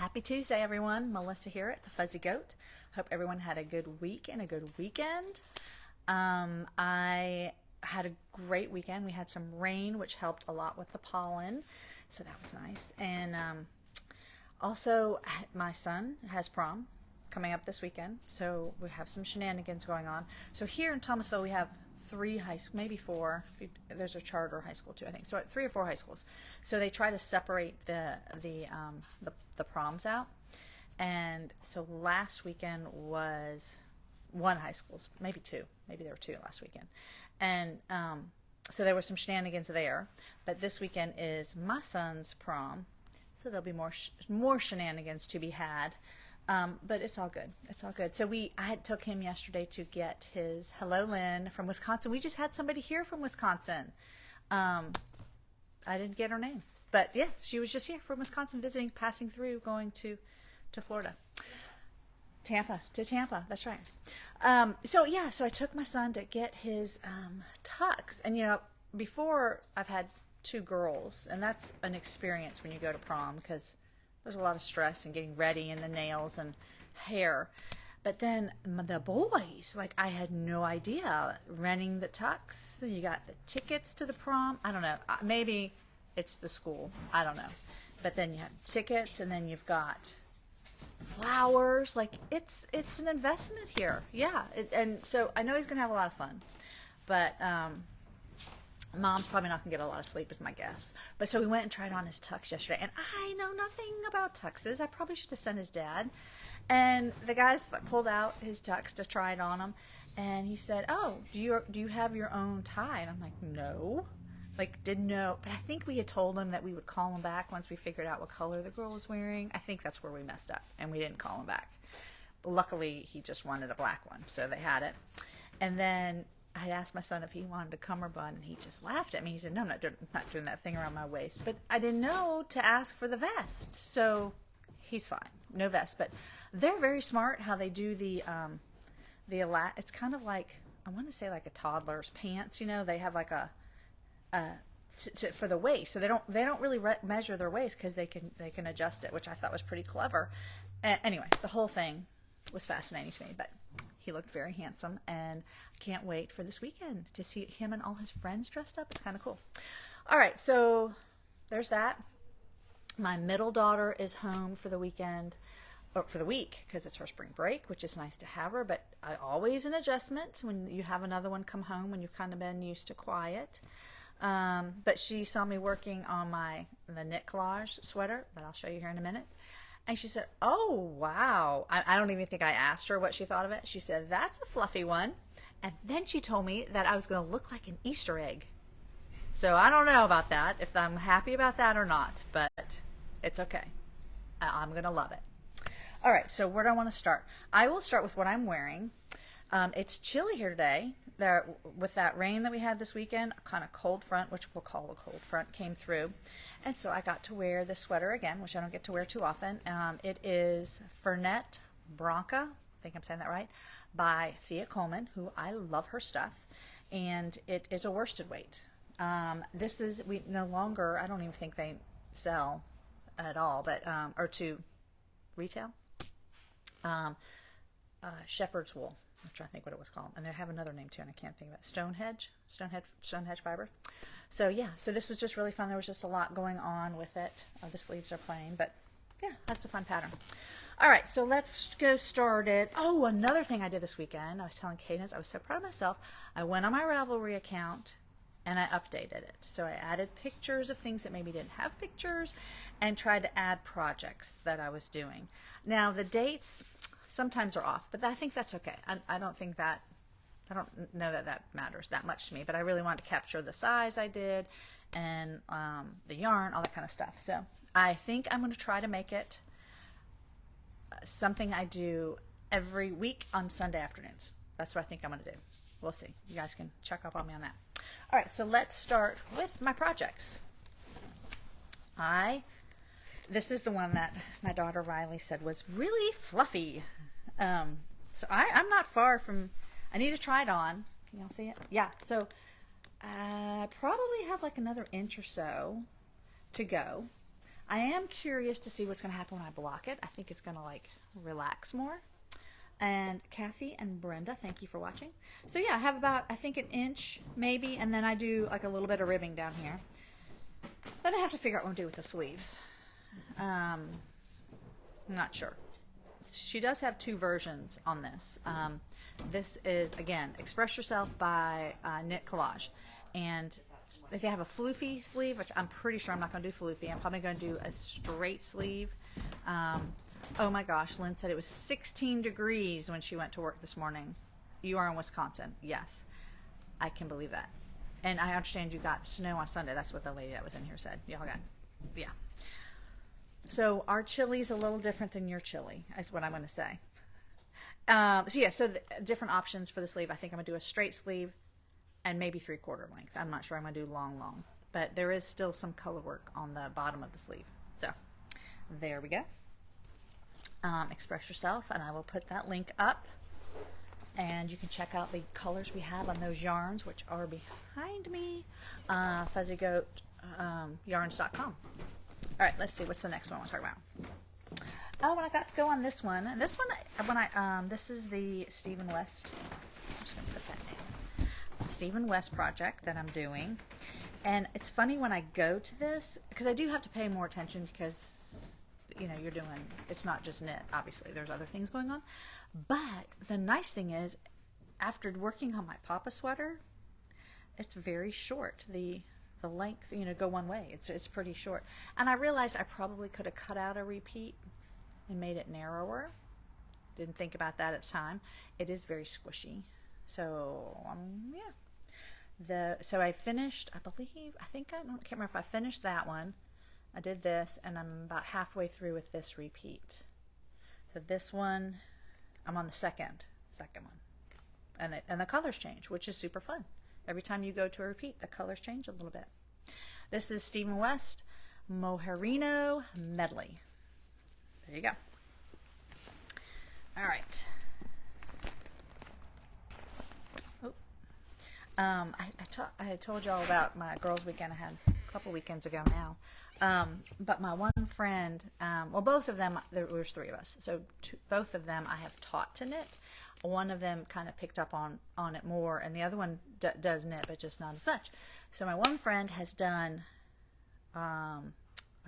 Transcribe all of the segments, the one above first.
Happy Tuesday, everyone. Melissa here at the Fuzzy Goat. Hope everyone had a good week and a good weekend. I had a great weekend. We had some rain, which helped a lot with the pollen, so that was nice. And also, my son has prom coming up this weekend, so we have some shenanigans going on. So here in Thomasville, we have three high schools, maybe four. There's a charter high school too, I think. So at 3 or 4 high schools. So they try to separate the proms out. And so last weekend was one high school, maybe two. Maybe there were two last weekend. And so there were some shenanigans there. But this weekend is my son's prom, so there'll be more shenanigans to be had. But it's all good. It's all good. So I took him yesterday to get his Hello Lynn from Wisconsin. We just had somebody here from Wisconsin. I didn't get her name, but yes, she was just here from Wisconsin visiting, passing through, going to Florida. Tampa. That's right. So I took my son to get his tux. And before I've had 2 girls, and that's an experience when you go to prom because there's a lot of stress and getting ready and the nails and hair. But then the boys, I had no idea. Renting the tux, you got the tickets to the prom. I don't know. Maybe it's the school. I don't know. But then you have tickets, and then you've got flowers. It's an investment here. Yeah. And so I know he's going to have a lot of fun. But Mom's probably not going to get a lot of sleep is my guess. But so we went and tried on his tux yesterday. And I know nothing about tuxes. I probably should have sent his dad. And the guys pulled out his tux to try it on him. And he said, "Oh, do you have your own tie?" And I'm like, "No." Didn't know. But I think we had told him that we would call him back once we figured out what color the girl was wearing. I think that's where we messed up. And we didn't call him back. Luckily, he just wanted a black one. So they had it. And then I had asked my son if he wanted a cummerbund, and he just laughed at me. He said, "No, I'm not doing that thing around my waist." But I didn't know to ask for the vest, so he's fine. No vest. But they're very smart how they do it's kind of like, I want to say like a toddler's pants. They have like for the waist, so they don't really measure their waist because they can adjust it, which I thought was pretty clever. Anyway, the whole thing was fascinating to me, but he looked very handsome, and I can't wait for this weekend to see him and all his friends dressed up. It's kind of cool. All right, so there's that. My middle daughter is home for the weekend, or for the week, because it's her spring break, which is nice to have her, but always an adjustment when you have another one come home when you've kind of been used to quiet. But she saw me working on the knit collage sweater that I'll show you here in a minute. And she said, "Oh, wow." I don't even think I asked her what she thought of it. She said, "That's a fluffy one." And then she told me that I was going to look like an Easter egg. So I don't know about that, if I'm happy about that or not, but it's okay. I'm going to love it. All right, so where do I want to start? I will start with what I'm wearing. It's chilly here today. With that rain that we had this weekend, a kind of cold front, which we'll call a cold front, came through. And so I got to wear this sweater again, which I don't get to wear too often. It is Fernet Branca, I think I'm saying that right, by Thea Coleman, who I love her stuff. And it is a worsted weight. We no longer, I don't even think they sell at all, but or to retail. Shepherd's wool. I'm trying to think what it was called, and they have another name too, and I can't think of it. Stonehenge fiber. So this was just really fun. There was just a lot going on with it. The sleeves are plain, but yeah, that's a fun pattern. All right, so let's go started. Oh, another thing I did this weekend. I was telling Cadence, I was so proud of myself. I went on my Ravelry account and I updated it. So I added pictures of things that maybe didn't have pictures, and tried to add projects that I was doing. Now the dates sometimes are off, but I think that's okay. I don't know that matters that much to me, but I really wanted to capture the size I did and the yarn, all that kind of stuff. So I think I'm going to try to make it something I do every week on Sunday afternoons. That's what I think I'm going to do. We'll see. You guys can check up on me on that. All right, so let's start with my projects. This is the one that my daughter Riley said was really fluffy. So I'm not far from, I need to try it on. Can y'all see it? Yeah, so I probably have like another inch or so to go. I am curious to see what's going to happen when I block it. I think it's going to like relax more. And Kathy and Brenda, thank you for watching. So yeah, I have about, I think, an inch maybe, and then I do like a little bit of ribbing down here. Then I have to figure out what to do with the sleeves. I'm not sure. She does have two versions on this. This is, again, Express Yourself by Knit Collage. And if they have a floofy sleeve, which I'm pretty sure I'm not going to do floofy, I'm probably going to do a straight sleeve. Oh my gosh, Lynn said it was 16 degrees when she went to work this morning. You are in Wisconsin. Yes, I can believe that. And I understand you got snow on Sunday. That's what the lady that was in here said. Y'all got, yeah. So our chili's a little different than your chili, is what I'm going to say. So yeah, so different options for the sleeve. I think I'm going to do a straight sleeve and maybe 3/4 length. I'm not sure I'm going to do long. But there is still some color work on the bottom of the sleeve. So there we go. Express Yourself, and I will put that link up. And you can check out the colors we have on those yarns, which are behind me. Fuzzygoatyarns.com. All right, let's see. What's the next one I want to talk about? Oh, and I got to go on this one. This one, this is the Stephen West. I'm just going to put that in. Stephen West project that I'm doing. And it's funny when I go to this, because I do have to pay more attention because, you know, you're doing, it's not just knit, obviously. There's other things going on. But the nice thing is, after working on my Papa sweater, it's very short. The length, you know, go one way. It's pretty short. And I realized I probably could have cut out a repeat and made it narrower. Didn't think about that at the time. It is very squishy. So, yeah. So I finished, I can't remember if I finished that one. I did this, and I'm about halfway through with this repeat. So this one, I'm on the second one. And the colors change, which is super fun. Every time you go to a repeat, the colors change a little bit. This is Stephen West Moherino Medley. There you go. All right. Oh. I told y'all about my girls' weekend I had a couple weekends ago now. But my one friend, well, both of them, there was three of us. So both of them I have taught to knit. One of them kind of picked up on it more, and the other one does knit, but just not as much. So my one friend has done a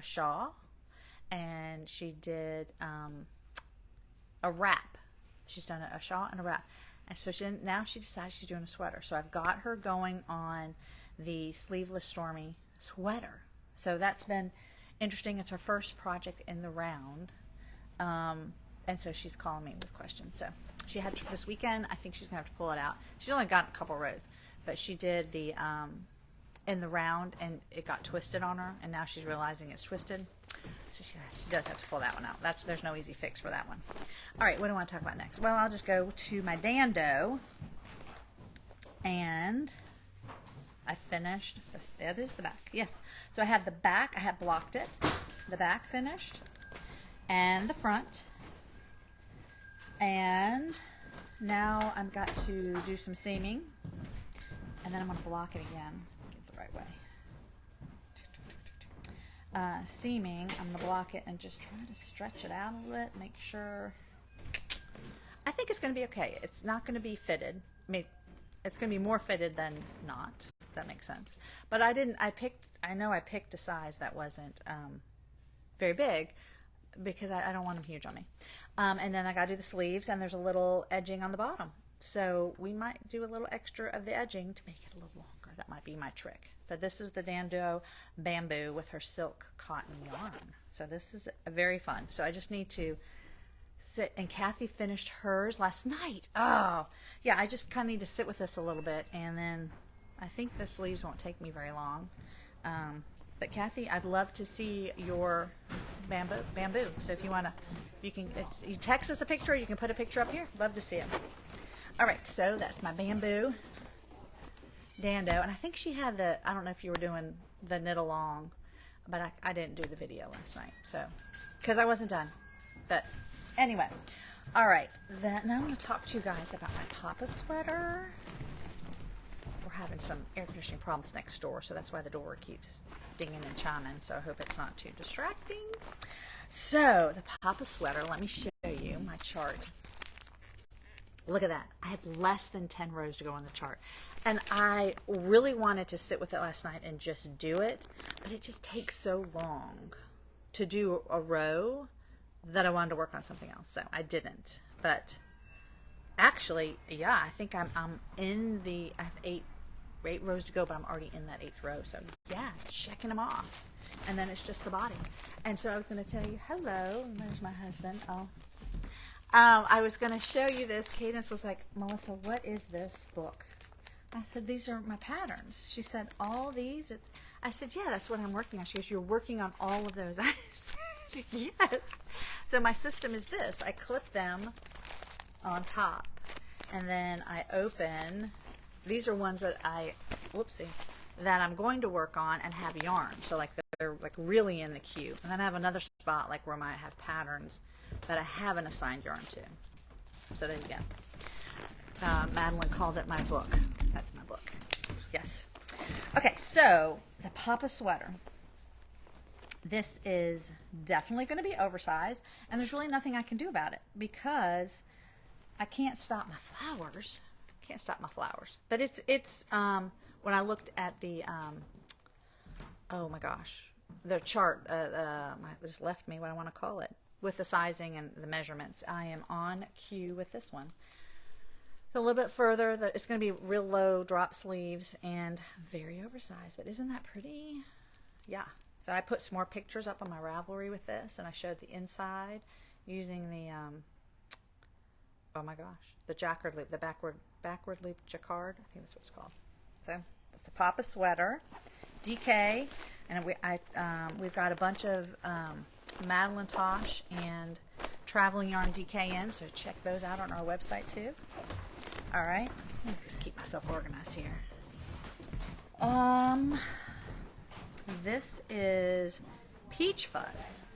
shawl, and she did a wrap. She's done a shawl and a wrap. And so now she decided she's doing a sweater. So I've got her going on the sleeveless Stormy sweater. So that's been interesting. It's her first project in the round. And so she's calling me with questions. So she had this weekend. I think she's going to have to pull it out. She's only got a couple rows. But she did the in the round, and it got twisted on her. And now she's realizing it's twisted. So she does have to pull that one out. There's no easy fix for that one. All right, what do I want to talk about next? Well, I'll just go to my Dando. And I finished, that is the back, yes. So I have the back, I have blocked it, the back finished, and the front. And now I've got to do some seaming, and then I'm going to block it again, get it the right way. Seaming, I'm going to block it and just try to stretch it out a little bit, make sure. I think it's going to be okay. It's not going to be fitted. I mean, it's going to be more fitted than not. If that makes sense. But I know I picked a size that wasn't very big because I don't want them huge on me. And then I got to do the sleeves, and there's a little edging on the bottom. So we might do a little extra of the edging to make it a little longer. That might be my trick. But this is the Dando Bamboo with her silk cotton yarn. So this is very fun. So I just need to sit, and Kathy finished hers last night. Oh, yeah, I just kind of need to sit with this a little bit, and then I think the sleeves won't take me very long. But Kathy, I'd love to see your bamboo. So if you want to, you text us a picture, or you can put a picture up here. Love to see it. All right, so that's my bamboo Dando, and I think she had I don't know if you were doing the knit along, but I didn't do the video last night, so, because I wasn't done. But anyway, all right, now I'm going to talk to you guys about my Papa sweater. We're having some air conditioning problems next door, so that's why the door keeps dinging and chiming, so I hope it's not too distracting. So, the Papa sweater, let me show you my chart. Look at that. I had less than 10 rows to go on the chart. And I really wanted to sit with it last night and just do it, but it just takes so long to do a row that I wanted to work on something else, so I didn't. But actually, yeah, I think I'm in I have eight rows to go, but I'm already in that 8th row, so yeah, checking them off. And then it's just the body. And so I was going to tell you, hello, there's my husband. Oh. I was going to show you this. Cadence was like, Melissa, what is this book? I said, these are my patterns. She said, all these? I said, yeah, that's what I'm working on. She goes, you're working on all of those. I said, yes. So my system is this. I clip them on top, and then I open. These are ones that that I'm going to work on and have yarn. So like they're like really in the queue. And then I have another spot like where I might have patterns that I haven't assigned yarn to. So there you go. Madeline called it my book. That's my book. Yes. Okay, so the Papa sweater. This is definitely going to be oversized, and there's really nothing I can do about it because I can't stop my flowers. Can't stop my flowers. But it's when I looked at the oh my gosh, the chart just left me what I want to call it with the sizing and the measurements. I am on cue with this one. A little bit further, it's going to be real low drop sleeves and very oversized. But isn't that pretty? Yeah. So I put some more pictures up on my Ravelry with this, and I showed the inside using the oh my gosh, the jacquard loop, the backward loop jacquard. I think that's what it's called. So that's the Papa sweater, DK, and we've got a bunch of Madeline Tosh and Traveling Yarn DKM. So check those out on our website too. All right, let me just keep myself organized here. This is Peach Fuzz,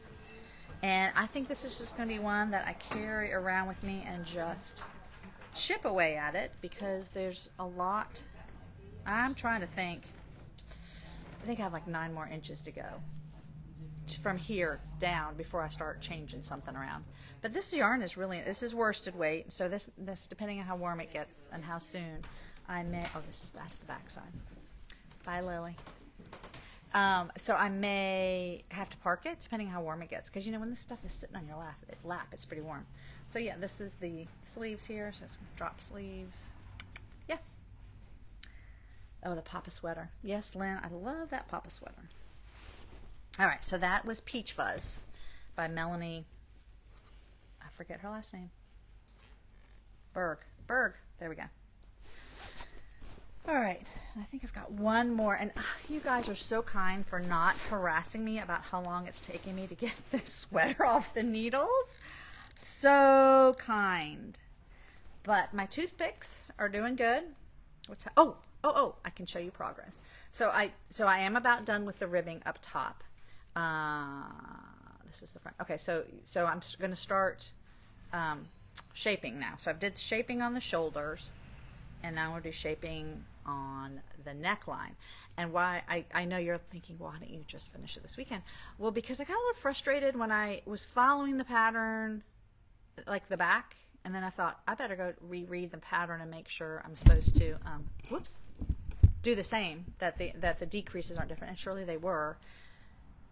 and I think this is just going to be one that I carry around with me and just chip away at it because there's a lot. I'm trying to think. I think I have like 9 more inches to go from here down before I start changing something around. But this yarn is this is worsted weight, so this depending on how warm it gets and how soon I may. Oh, that's the back side. Bye, Lily. So I may have to park it depending on how warm it gets, because you know when this stuff is sitting on your lap, it's pretty warm. So yeah, this is the sleeves here, so it's drop sleeves. Yeah. Oh, the Papa sweater. Yes, Lynn, I love that Papa sweater. All right, so that was Peach Fuzz by Melanie. I forget her last name. Berg. There we go. All right, I think I've got one more, and you guys are so kind for not harassing me about how long it's taking me to get this sweater off the needles. So kind. But my toothpicks are doing good. Oh, I can show you progress. So I am about done with the ribbing up top. This is the front. Okay, so I'm going to start shaping now. So I did shaping on the shoulders, and now we'll do shaping on the neckline. And why I know you're thinking, why don't you just finish it this weekend? Well, because I got a little frustrated when I was following the pattern, like the back, and then I thought I better go reread the pattern and make sure I'm supposed to do the same, that the decreases aren't different, and surely they were.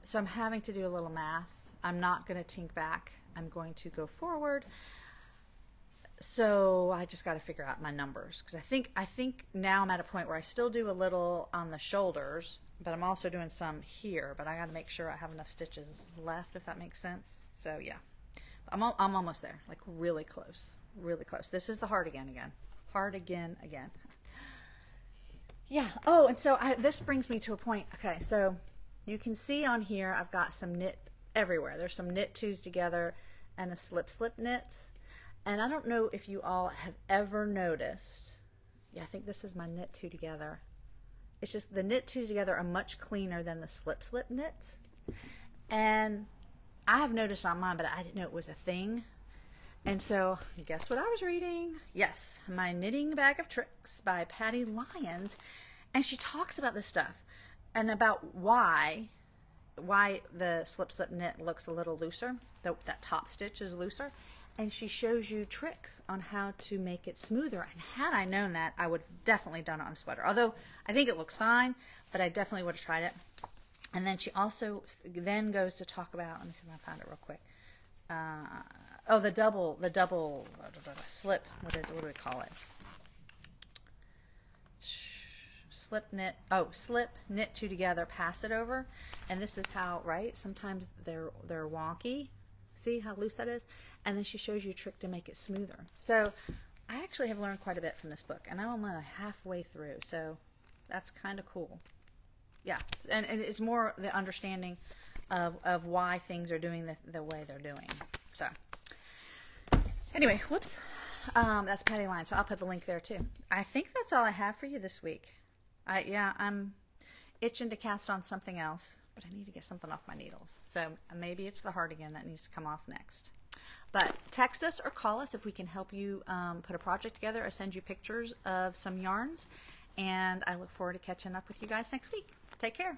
So I'm having to do a little math. I'm not going to tink back. I'm going to go forward. So I just got to figure out my numbers, because I think now I'm at a point where I still do a little on the shoulders, but I'm also doing some here. But I got to make sure I have enough stitches left, if that makes sense. So yeah, I'm almost there, like really close, really close. This is the Hardigan again. Hardigan again. Yeah. Oh, and so this brings me to a point. Okay, so you can see on here I've got some knit everywhere. There's some knit twos together and a slip knits. And I don't know if you all have ever noticed. Yeah, I think this is my knit two together. It's just the knit twos together are much cleaner than the slip knits. And I have noticed on mine, but I didn't know it was a thing. And so, guess what I was reading? Yes, My Knitting Bag of Tricks by Patty Lyons. And she talks about this stuff and about why the slip slip knit looks a little looser, that top stitch is looser, and she shows you tricks on how to make it smoother. And had I known that, I would have definitely done it on a sweater, although I think it looks fine, but I definitely would have tried it. And then she also then goes to talk about, let me see if I found it real quick, the double slip, what do we call it? Slip knit two together, pass it over, and this is how, right? Sometimes they're wonky. See how loose that is? And then she shows you a trick to make it smoother. So I actually have learned quite a bit from this book, and I'm only halfway through, so that's kind of cool. Yeah, and it's more the understanding of why things are doing the way they're doing. So anyway, whoops. That's Patty Lyons, so I'll put the link there too. I think that's all I have for you this week. I'm itching to cast on something else, but I need to get something off my needles. So maybe it's the heartigan that needs to come off next. But text us or call us if we can help you put a project together or send you pictures of some yarns. And I look forward to catching up with you guys next week. Take care.